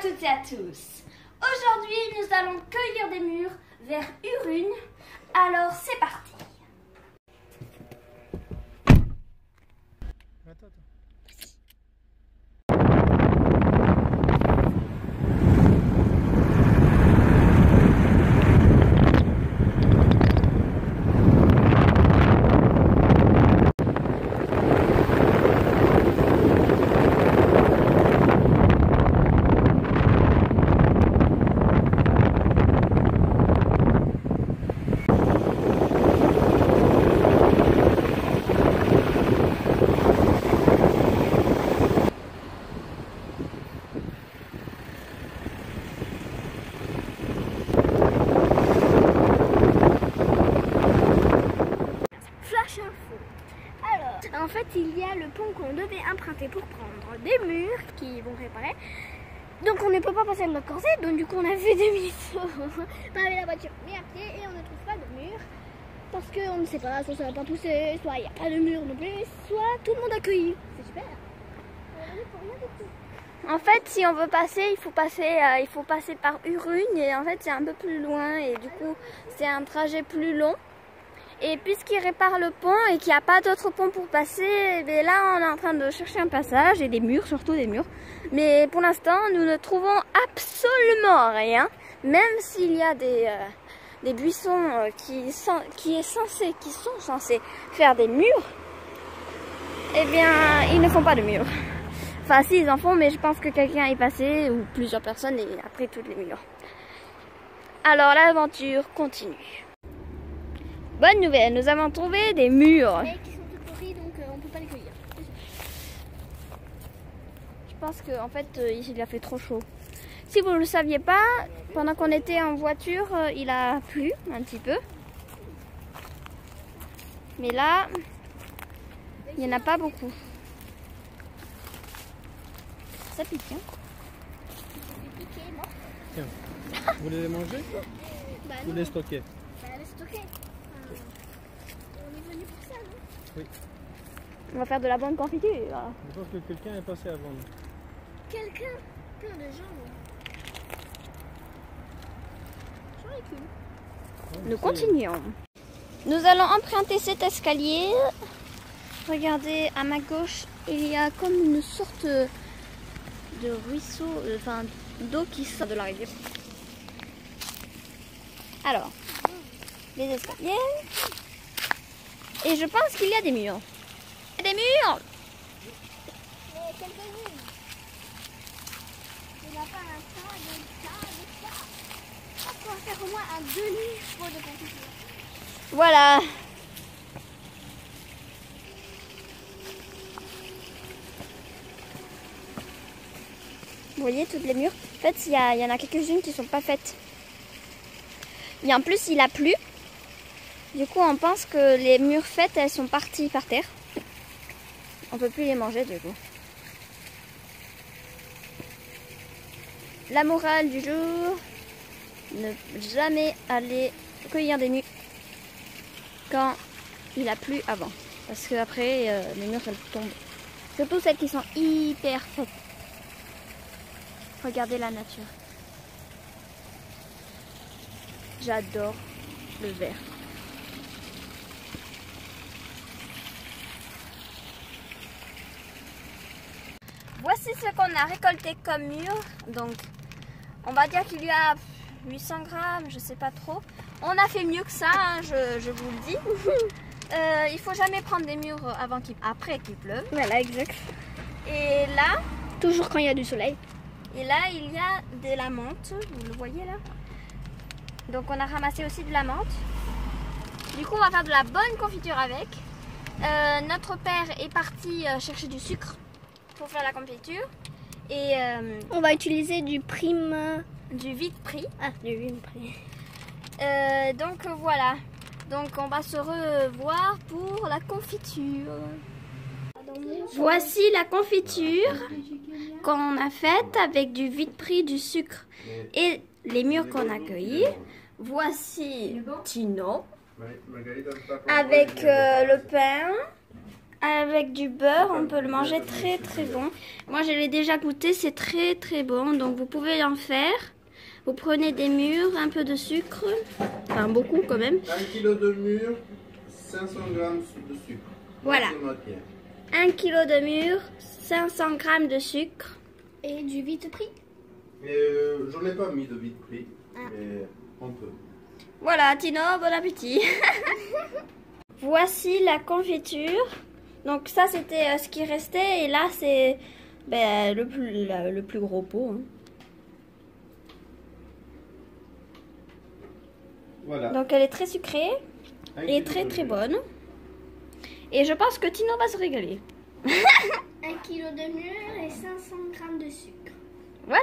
toutes et à tous. Aujourd'hui, nous allons cueillir des mûres vers Urrugne. Alors, c'est parti. En fait, il y a le pont qu'on devait emprunter pour prendre des murs qui vont réparer. Donc on ne peut pas passer de notre corset, donc du coup on a fait demi-tour, pas avec la voiture mais à pied, et on ne trouve pas de mur. Parce qu'on ne sait pas, soit ça va pas pousser, soit il n'y a pas de mur non plus, soit tout le monde a cueilli. C'est super. En fait, si on veut passer, il faut passer par Urrugne, et en fait c'est un peu plus loin, et du coup c'est un trajet plus long. Et puisqu'ils réparent le pont et qu'il n'y a pas d'autre pont pour passer, et là on est en train de chercher un passage et des murs, surtout des murs. Mais pour l'instant nous ne trouvons absolument rien, même s'il y a des buissons qui sont censés faire des murs. Eh bien ils ne font pas de murs. Enfin si, ils en font, mais je pense que quelqu'un est passé, ou plusieurs personnes, et après toutes les murs. Alors l'aventure continue. Bonne nouvelle, nous avons trouvé des murs. Mais qui sont toutes pourries, donc on ne peut pas les cueillir. Je pense qu'en fait, il a fait trop chaud. Si vous ne le saviez pas, pendant qu'on était en voiture, il a plu un petit peu. Mais là, il n'y en a pas beaucoup. Ça pique, hein? C'est piqué, mort. Tiens, vous voulez les manger ou les stocker? Bah, les stocker. On est venu pour ça, non? Oui. On va faire de la bonne confiture. Je pense que quelqu'un est passé avant nous. Quelqu'un? Plein de gens. J'en ai qu'une. Nous continuons. Nous allons emprunter cet escalier. Regardez, à ma gauche, il y a comme une sorte de ruisseau, enfin d'eau qui sort de la rivière. Alors, les escaliers. Et je pense qu'il y a des murs. Il y a des murs! Mais quelques-unes. Il n'y a pas un tas, des tas. On va faire au moins un demi-pot de confiture. Voilà. Vous voyez toutes les murs? En fait, il y en a quelques-unes qui sont pas faites. Et en plus, il a plu. Du coup, on pense que les murs faites, elles sont parties par terre. On peut plus les manger du coup. La morale du jour, ne jamais aller cueillir des murs quand il a plu avant. Parce que après, les murs, elles tombent. Surtout celles qui sont hyper faites. Regardez la nature. J'adore le vert. Voici ce qu'on a récolté comme mûr. Donc, on va dire qu'il y a 800 grammes, je sais pas trop. On a fait mieux que ça, hein, je vous le dis. Il faut jamais prendre des mûres après qu'il pleuve. Voilà, exact. Et là, Toujours quand il y a du soleil. et là, il y a de la menthe. Vous le voyez là? Donc, on a ramassé aussi de la menthe. Du coup, on va faire de la bonne confiture avec. Notre père est parti chercher du sucre pour faire la confiture. Et On va utiliser du prime. du vide pris. Ah, du prime prix. Donc voilà. Donc on va se revoir pour la confiture. Voici la confiture qu'on a faite avec du vide pris, du sucre et les mûres qu'on a cueillis. Voici Tino avec le pain avec du beurre, on peut le manger très très bon. Moi je l'ai déjà goûté, c'est très très bon, donc vous pouvez en faire. Vous prenez des mûres, un peu de sucre, enfin beaucoup quand même. 1 kg de mûres, 500 g de sucre. Voilà. 1 kg de mûres, 500 g de sucre. Et du vite pris. J'en ai pas mis de vite pris, mais on peut. Voilà, Tino, bon appétit. Voici la confiture. Donc ça c'était ce qui restait et là c'est le plus gros pot. Hein. Voilà. Donc elle est très sucrée et très très bonne. Et je pense que Tino va se régaler. 1 kg de mûres et 500 g de sucre. Voilà.